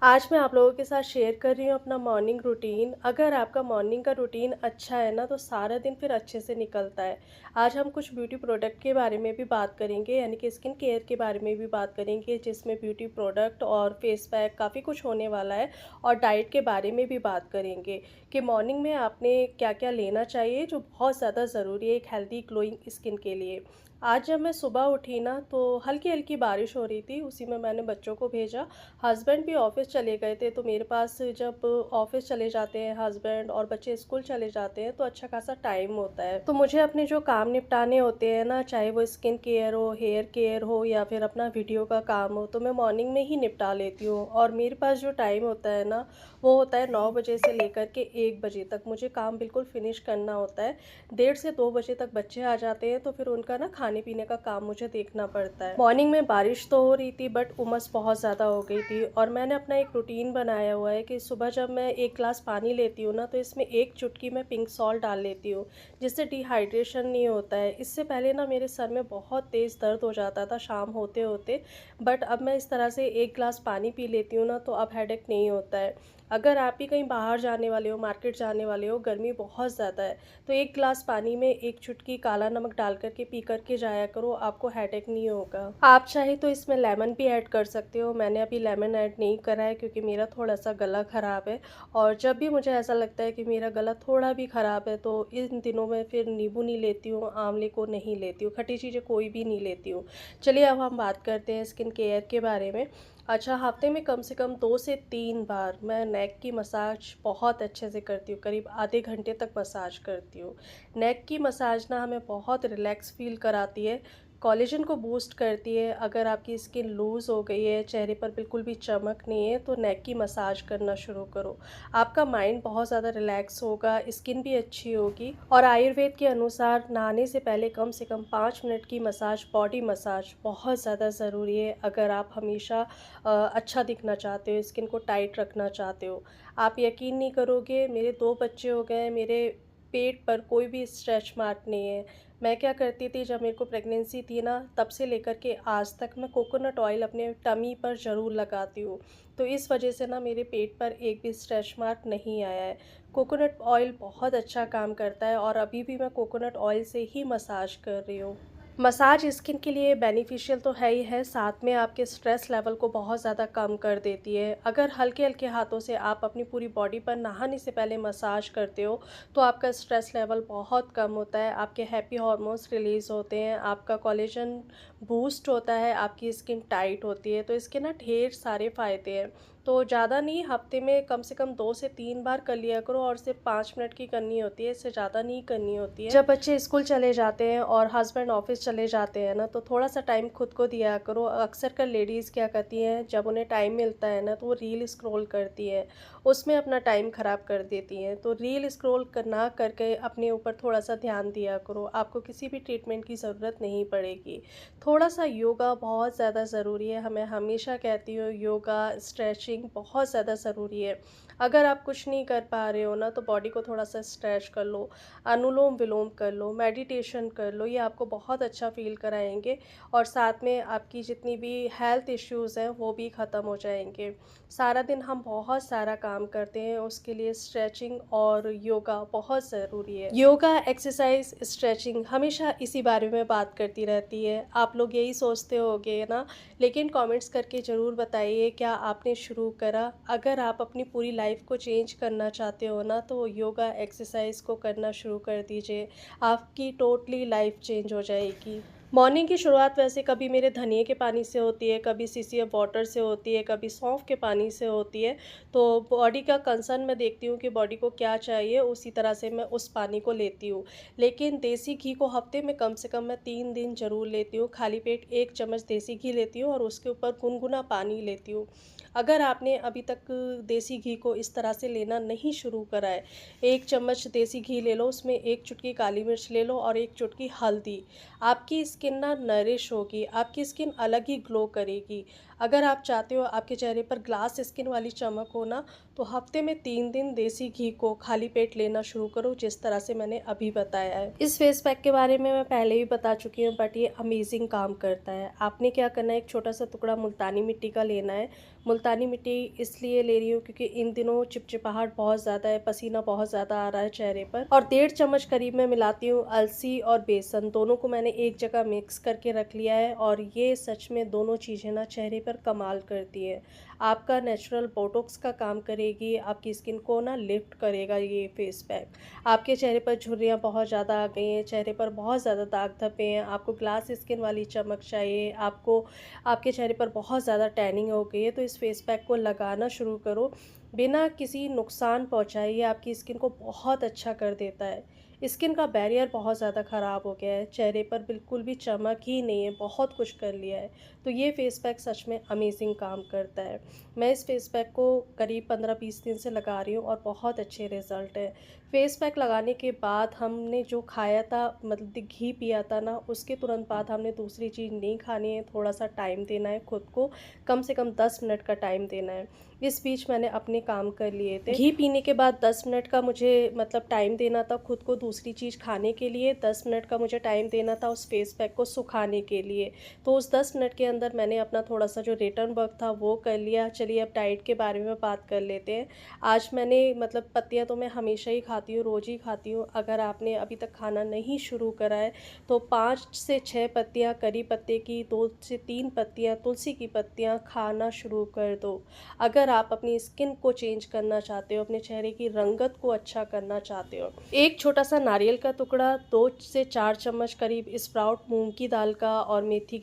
आज मैं आप लोगों के साथ शेयर कर रही हूँ अपना मॉर्निंग रूटीन। अगर आपका मॉर्निंग का रूटीन अच्छा है ना, तो सारा दिन फिर अच्छे से निकलता है। आज हम कुछ ब्यूटी प्रोडक्ट के बारे में भी बात करेंगे, यानी कि स्किन केयर के बारे में भी बात करेंगे, जिसमें ब्यूटी प्रोडक्ट और फेस पैक काफ़ी कुछ होने वाला है। और डाइट के बारे में भी बात करेंगे कि मॉर्निंग में आपने क्या क्या लेना चाहिए, जो बहुत ज़्यादा ज़रूरी है एक हेल्दी ग्लोइंग स्किन के लिए। आज जब मैं सुबह उठी ना, तो हल्की हल्की बारिश हो रही थी, उसी में मैंने बच्चों को भेजा। हस्बैंड भी ऑफ़िस चले गए थे, तो मेरे पास जब ऑफ़िस चले जाते हैं हस्बैंड और बच्चे स्कूल चले जाते हैं, तो अच्छा खासा टाइम होता है। तो मुझे अपने जो काम निपटाने होते हैं ना, चाहे वो स्किन केयर हो, हेयर केयर हो या फिर अपना वीडियो का काम हो, तो मैं मॉर्निंग में ही निपटा लेती हूँ। और मेरे पास जो टाइम होता है ना, वो होता है 9 बजे से लेकर के 1 बजे तक मुझे काम बिल्कुल फ़िनिश करना होता है। 1:30 से 2 बजे तक बच्चे आ जाते हैं, तो फिर उनका ना खाने-पीने का काम मुझे देखना पड़ता है। मॉर्निंग में बारिश तो हो रही थी, बट उमस बहुत ज़्यादा हो गई थी, और मैंने अपना एक रूटीन बनाया हुआ है कि सुबह जब मैं 1 ग्लास पानी लेती हूँ ना, तो इसमें 1 चुटकी मैं पिंक सॉल्ट डाल लेती हूँ, जिससे डिहाइड्रेशन नहीं होता है। इससे पहले ना मेरे सर में बहुत तेज़ दर्द हो जाता था शाम होते-होते, बट अब मैं इस तरह से 1 ग्लास पानी पी लेती हूँ ना, तो अब हेडेक नहीं होता है। अगर आप भी कहीं बाहर जाने वाले हो, मार्केट जाने वाले हो, गर्मी बहुत ज़्यादा है, तो 1 ग्लास पानी में 1 चुटकी काला नमक डाल कर के पी कर के जाया करो, आपको हेडेक नहीं होगा। आप चाहे तो इसमें लेमन भी ऐड कर सकते हो, मैंने अभी लेमन ऐड नहीं करा है क्योंकि मेरा थोड़ा-सा गला ख़राब है। और जब भी मुझे ऐसा लगता है कि मेरा गला थोड़ा भी ख़राब है, तो इन दिनों में फिर नींबू नहीं लेती हूँ, आंवले को नहीं लेती हूँ, खट्टी चीज़ें कोई भी नहीं लेती हूँ। चलिए अब हम बात करते हैं स्किन केयर के बारे में। अच्छा, हफ्ते में कम से कम 2 से 3 बार मैं नेक की मसाज बहुत अच्छे से करती हूँ, करीब आधे घंटे तक मसाज करती हूँ। नेक की मसाज ना हमें बहुत रिलैक्स फ़ील कराती है, कोलेजन को बूस्ट करती है। अगर आपकी स्किन लूज़ हो गई है, चेहरे पर बिल्कुल भी चमक नहीं है, तो नेक की मसाज करना शुरू करो। आपका माइंड बहुत ज़्यादा रिलैक्स होगा, स्किन भी अच्छी होगी। और आयुर्वेद के अनुसार नहाने से कम 5 मिनट की मसाज, बॉडी मसाज बहुत ज़्यादा ज़रूरी है, अगर आप हमेशा अच्छा दिखना चाहते हो, स्किन को टाइट रखना चाहते हो। आप यकीन नहीं करोगे, मेरे 2 बच्चे हो गए, मेरे पेट पर कोई भी स्ट्रेच मार्क नहीं है। मैं क्या करती थी जब मेरे को प्रेगनेंसी थी ना, तब से लेकर के आज तक मैं कोकोनट ऑयल अपने टमी पर ज़रूर लगाती हूँ। तो इस वजह से ना मेरे पेट पर एक भी स्ट्रेच मार्क नहीं आया है। कोकोनट ऑयल बहुत अच्छा काम करता है, और अभी भी मैं कोकोनट ऑयल से ही मसाज कर रही हूँ। मसाज स्किन के लिए बेनिफिशियल तो है ही है, साथ में आपके स्ट्रेस लेवल को बहुत ज़्यादा कम कर देती है। अगर हल्के-हल्के हाथों से आप अपनी पूरी बॉडी पर नहाने से पहले मसाज करते हो, तो आपका स्ट्रेस लेवल बहुत कम होता है, आपके हैप्पी हार्मोन्स रिलीज़ होते हैं, आपका कोलेजन बूस्ट होता है, आपकी स्किन टाइट होती है। तो इसके ना ढेर सारे फ़ायदे हैं। तो ज़्यादा नहीं, हफ्ते में कम से कम 2 से 3 बार कर लिया करो, और सिर्फ 5 मिनट की करनी होती है, इससे ज़्यादा नहीं करनी होती है। जब बच्चे स्कूल चले जाते हैं और हस्बैंड ऑफिस चले जाते हैं ना, तो थोड़ा सा टाइम खुद को दिया करो। अक्सर कर लेडीज़ क्या करती हैं, जब उन्हें टाइम मिलता है ना, तो वो रील स्क्रॉल करती हैं, उसमें अपना टाइम ख़राब कर देती हैं। तो रील स्क्रॉल ना करके अपने ऊपर थोड़ा सा ध्यान दिया करो, आपको किसी भी ट्रीटमेंट की ज़रूरत नहीं पड़ेगी। थोड़ा सा योगा बहुत ज़्यादा ज़रूरी है, मैं हमेशा कहती हूँ योगा, स्ट्रेचिंग बहुत ज़्यादा ज़रूरी है। अगर आप कुछ नहीं कर पा रहे हो ना, तो बॉडी को थोड़ा सा स्ट्रेच कर लो, अनुलोम विलोम कर लो, मेडिटेशन कर लो, ये आपको बहुत अच्छा फ़ील कराएंगे। और साथ में आपकी जितनी भी हेल्थ इश्यूज़ हैं, वो भी ख़त्म हो जाएंगे। सारा दिन हम बहुत सारा काम करते हैं, उसके लिए स्ट्रेचिंग और योगा बहुत ज़रूरी है। योगा, एक्सरसाइज, स्ट्रेचिंग हमेशा इसी बारे में बात करती रहती है, आप लोग यही सोचते होगे ना। लेकिन कमेंट्स करके ज़रूर बताइए, क्या आपने शुरू करा? अगर आप अपनी पूरी लाइफ को चेंज करना चाहते हो ना, तो योगा, एक्सरसाइज को करना शुरू कर दीजिए, आपकी टोटली लाइफ चेंज हो जाएगी। मॉर्निंग की शुरुआत वैसे कभी मेरे धनिए के पानी से होती है, कभी सीसीएफ वाटर से होती है, कभी सौंफ के पानी से होती है। तो बॉडी का कंसर्न मैं देखती हूँ कि बॉडी को क्या चाहिए, उसी तरह से मैं उस पानी को लेती हूँ। लेकिन देसी घी को हफ्ते में कम से कम मैं 3 दिन ज़रूर लेती हूँ। खाली पेट 1 चम्मच देसी घी लेती हूँ, और उसके ऊपर गुनगुना पानी लेती हूँ। अगर आपने अभी तक देसी घी को इस तरह से लेना नहीं शुरू करा है, 1 चम्मच देसी घी ले लो, उसमें 1 चुटकी काली मिर्च ले लो और 1 चुटकी हल्दी। आपकी स्किन ना नरिश होगी, आपकी स्किन अलग ही ग्लो करेगी। अगर आप चाहते हो आपके चेहरे पर ग्लास स्किन वाली चमक हो ना, तो हफ्ते में 3 दिन देसी घी को खाली पेट लेना शुरू करो, जिस तरह से मैंने अभी बताया है। इस फेस पैक के बारे में मैं पहले भी बता चुकी हूँ, बट ये अमेजिंग काम करता है। आपने क्या करना है, एक छोटा सा टुकड़ा मुल्तानी मिट्टी का लेना है। मुल्तानी मिट्टी इसलिए ले रही हूँ क्योंकि इन दिनों चिपचिपाहट बहुत ज़्यादा है, पसीना बहुत ज़्यादा आ रहा है चेहरे पर। और 1.5 चम्मच करीब मैं मिलाती हूँ अलसी और बेसन, दोनों को मैंने एक जगह मिक्स करके रख लिया है। और ये सच में दोनों चीज़ें ना चेहरे पर कमाल करती है। आपका नेचुरल बोटॉक्स का काम करेगी, आपकी स्किन को ना लिफ्ट करेगा ये फेस पैक। आपके चेहरे पर झुर्रियाँ बहुत ज़्यादा आ गई हैं, चेहरे पर बहुत ज़्यादा दाग धब्बे हैं, आपको ग्लास स्किन वाली चमक चाहिए, आपको आपके चेहरे पर बहुत ज़्यादा टैनिंग हो गई है, तो इस फेस पैक को लगाना शुरू करो। बिना किसी नुकसान पहुँचाए ये आपकी स्किन को बहुत अच्छा कर देता है। स्किन का बैरियर बहुत ज़्यादा ख़राब हो गया है, चेहरे पर बिल्कुल भी चमक ही नहीं है, बहुत कुछ कर लिया है। तो ये फेस पैक सच में अमेजिंग काम करता है। मैं इस फेस पैक को करीब 15-20 दिन से लगा रही हूँ और बहुत अच्छे रिज़ल्ट हैं। फेस पैक लगाने के बाद हमने जो खाया था, मतलब घी पिया था ना, उसके तुरंत बाद हमने दूसरी चीज़ नहीं खानी है, थोड़ा-सा टाइम देना है खुद को, कम से कम 10 मिनट का टाइम देना है। इस बीच मैंने अपने काम कर लिए थे। घी पीने के बाद 10 मिनट का मुझे मतलब टाइम देना था खुद को दूसरी चीज़ खाने के लिए, 10 मिनट का मुझे टाइम देना था उस फेस पैक को सुखाने के लिए। तो उस 10 मिनट के अंदर मैंने अपना थोड़ा-सा जो रिटर्न वर्क था वो कर लिया। चलिए अब डाइट के बारे में बात कर लेते हैं। आज मैंने मतलब पत्तियाँ तो मैं हमेशा ही खाती हूँ, रोज़ ही खाती हूँ। अगर आपने अभी तक खाना नहीं शुरू करा है तो 5 से 6 पत्तियाँ करी पत्ते की, 2 से 3 पत्तियाँ तुलसी की पत्तियाँ खाना शुरू कर दो। अगर आप अपनी स्किन को चेंज करना चाहते हो, अपने चेहरे की रंगत को अच्छा करना चाहते हो, एक छोटा-सा नारियल का टुकड़ा, 2 से 4 चम्मच करीब स्प्राउट मूँग की दाल का और मेथी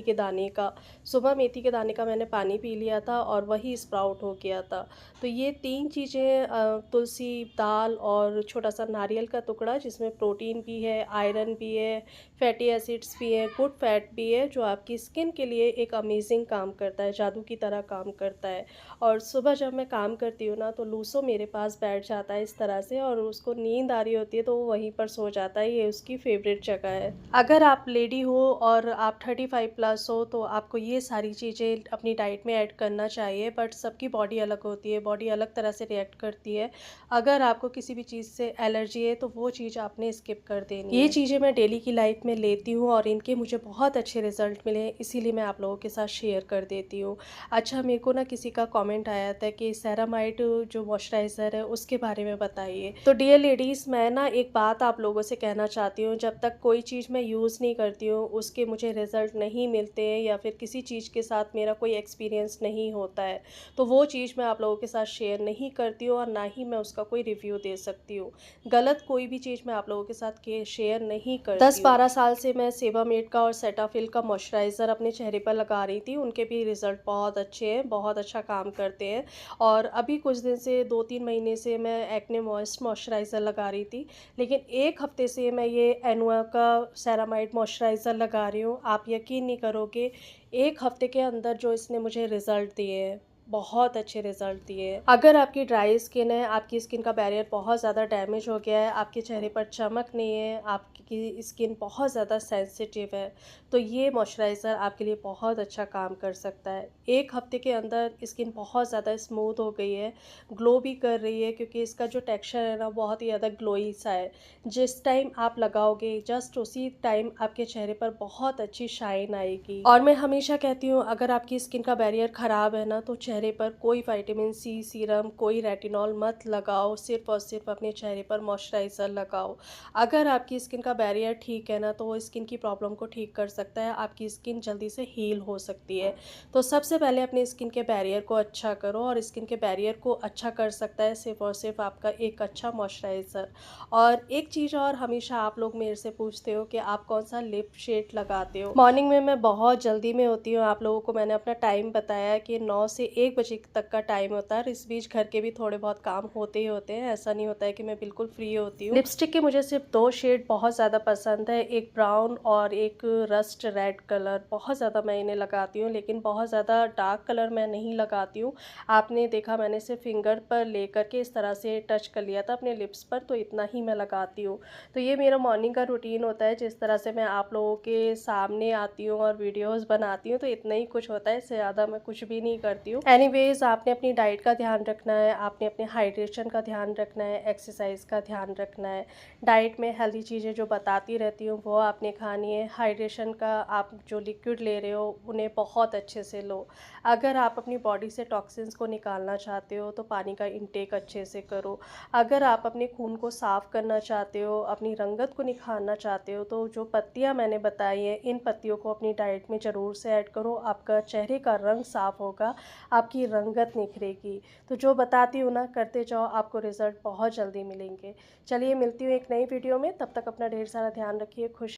के दाने का। सुबह मेथी के दाने का मैंने पानी पी लिया था और वही स्प्राउट हो गया था। तो ये 3 चीज़ें तुलसी, दाल और छोटा-सा नारियल का टुकड़ा, जिसमें प्रोटीन भी है, आयरन भी है, फैटी एसिड्स भी हैं, गुड फैट भी है, जो आपकी स्किन के लिए एक अमेजिंग काम करता है, जादू की तरह काम करता है। और सुबह जब मैं काम करती हूँ ना, तो लूसो मेरे पास बैठ जाता है इस तरह से, और उसको नींद आ रही होती है तो वो वहीं पर सो जाता है, ये उसकी फ़ेवरेट जगह है। अगर आप लेडी हो और आप 35 प्लस हो तो आपको ये सारी चीज़ें अपनी डाइट में ऐड करना चाहिए, बट सबकी बॉडी अलग होती है, बॉडी अलग तरह से रिएक्ट करती है। अगर आपको किसी भी चीज़ से एलर्जी है तो वो चीज़ आपने स्किप कर देनी है। ये चीज़ें मैं डेली की लाइफ में लेती हूँ और इनके मुझे बहुत अच्छे रिज़ल्ट मिले हैं, इसीलिए मैं आप लोगों के साथ शेयर कर देती हूँ। अच्छा, मेरे को ना किसी का कमेंट आया था कि सेरामाइड जो मॉइस्चराइज़र है उसके बारे में बताइए। तो डियर लेडीज़, मैं ना एक बात आप लोगों से कहना चाहती हूँ, जब तक कोई चीज़ मैं यूज़ नहीं करती हूँ, उसके मुझे रिज़ल्ट नहीं मिलते हैं या फिर किसी चीज़ के साथ मेरा कोई एक्सपीरियंस नहीं होता है, तो वो चीज़ मैं आप लोगों के साथ शेयर नहीं करती हूँ और ना ही मैं उसका कोई रिव्यू दे सकती हूँ। गलत कोई भी चीज़ मैं आप लोगों के साथ के शेयर नहीं करती हूँ। 10-12 साल से मैं सेबामेड का और सेटाफिल का मॉइस्चराइज़र अपने चेहरे पर लगा रही थी, उनके भी रिज़ल्ट बहुत अच्छे हैं, बहुत अच्छा काम करते हैं। और अभी कुछ दिन से 2-3 महीने से मैं एक्ने मॉइस्ट मॉइस्चराइज़र लगा रही थी, लेकिन 1 हफ़्ते से मैं ये एनुआ का सेरामाइड मॉइस्चराइज़र लगा रही हूँ। आप यकीन नहीं करोगे, 1 हफ़्ते के अंदर जो इसने मुझे रिज़ल्ट दिए हैं, बहुत अच्छे रिज़ल्ट दिए हैं। अगर आपकी ड्राई स्किन है, आपकी स्किन का बैरियर बहुत ज़्यादा डैमेज हो गया है, आपके चेहरे पर चमक नहीं है, आपकी स्किन बहुत ज़्यादा सेंसिटिव है, तो ये मॉइस्चराइज़र आपके लिए बहुत अच्छा काम कर सकता है। 1 हफ़्ते के अंदर स्किन बहुत ज़्यादा स्मूथ हो गई है, ग्लो भी कर रही है, क्योंकि इसका जो टेक्सचर है ना बहुत ही ज़्यादा ग्लोई सा है। जिस टाइम आप लगाओगे जस्ट उसी टाइम आपके चेहरे पर बहुत अच्छी शाइन आएगी। और मैं हमेशा कहती हूँ, अगर आपकी स्किन का बैरियर ख़राब है ना, तो चेहरे पर कोई विटामिन सी सीरम, कोई रेटिनॉल मत लगाओ, सिर्फ़ और सिर्फ अपने चेहरे पर मॉइस्चराइज़र लगाओ। अगर आपकी स्किन का बैरियर ठीक है ना, तो वो स्किन की प्रॉब्लम को ठीक कर सकता है, आपकी स्किन जल्दी से हील हो सकती है। तो सबसे पहले अपनी स्किन के बैरियर को अच्छा करो, और स्किन के बैरियर को अच्छा कर सकता है सिर्फ़ और सिर्फ आपका एक अच्छा मॉइस्चराइज़र। और एक चीज़ और, हमेशा आप लोग मेरे से पूछते हो कि आप कौन-सा लिप शेड लगाते हो। मॉर्निंग में मैं बहुत जल्दी में होती हूँ, आप लोगों को मैंने अपना टाइम बताया कि 9 से 1 बजे तक का टाइम होता है और इस बीच घर के भी थोड़े बहुत काम होते ही होते हैं, ऐसा नहीं होता है कि मैं बिल्कुल फ्री होती हूँ। लिपस्टिक के मुझे सिर्फ 2 शेड बहुत ज़्यादा पसंद है, एक ब्राउन और एक रस्ट रेड कलर। बहुत ज़्यादा मैं इन्हें लगाती हूँ, लेकिन बहुत ज़्यादा डार्क कलर मैं नहीं लगाती हूँ। आपने देखा मैंने सिर्फ फिंगर पर लेकर के इस तरह से टच कर लिया था अपने लिप्स पर, तो इतना ही मैं लगाती हूँ। तो ये मेरा मॉर्निंग का रूटीन होता है, जिस तरह से मैं आप लोगों के सामने आती हूँ और वीडियोस बनाती हूँ, तो इतना ही कुछ होता है, इससे ज़्यादा मैं कुछ भी नहीं करती हूँ। एनीवेज़ आपने अपनी डाइट का ध्यान रखना है, आपने अपने हाइड्रेशन का ध्यान रखना है, एक्सरसाइज का ध्यान रखना है। डाइट में हेल्दी चीज़ें जो बताती रहती हूँ वो आपने खानी है। हाइड्रेशन का आप जो लिक्विड ले रहे हो उन्हें बहुत अच्छे से लो। अगर आप अपनी बॉडी से टॉक्सिन्स को निकालना चाहते हो तो पानी का इंटेक अच्छे से करो। अगर आप अपने खून को साफ़ करना चाहते हो, अपनी रंगत को निखारना चाहते हो, तो जो पत्तियाँ मैंने बताई हैं इन पत्तियों को अपनी डाइट में ज़रूर से ऐड करो। आपका चेहरे का रंग साफ़ होगा, आपकी रंगत निखरेगी। तो जो बताती हूँ ना करते जाओ, आपको रिज़ल्ट बहुत जल्दी मिलेंगे। चलिए मिलती हूँ एक नई वीडियो में, तब तक अपना ढेर सारा ध्यान रखिए। खुश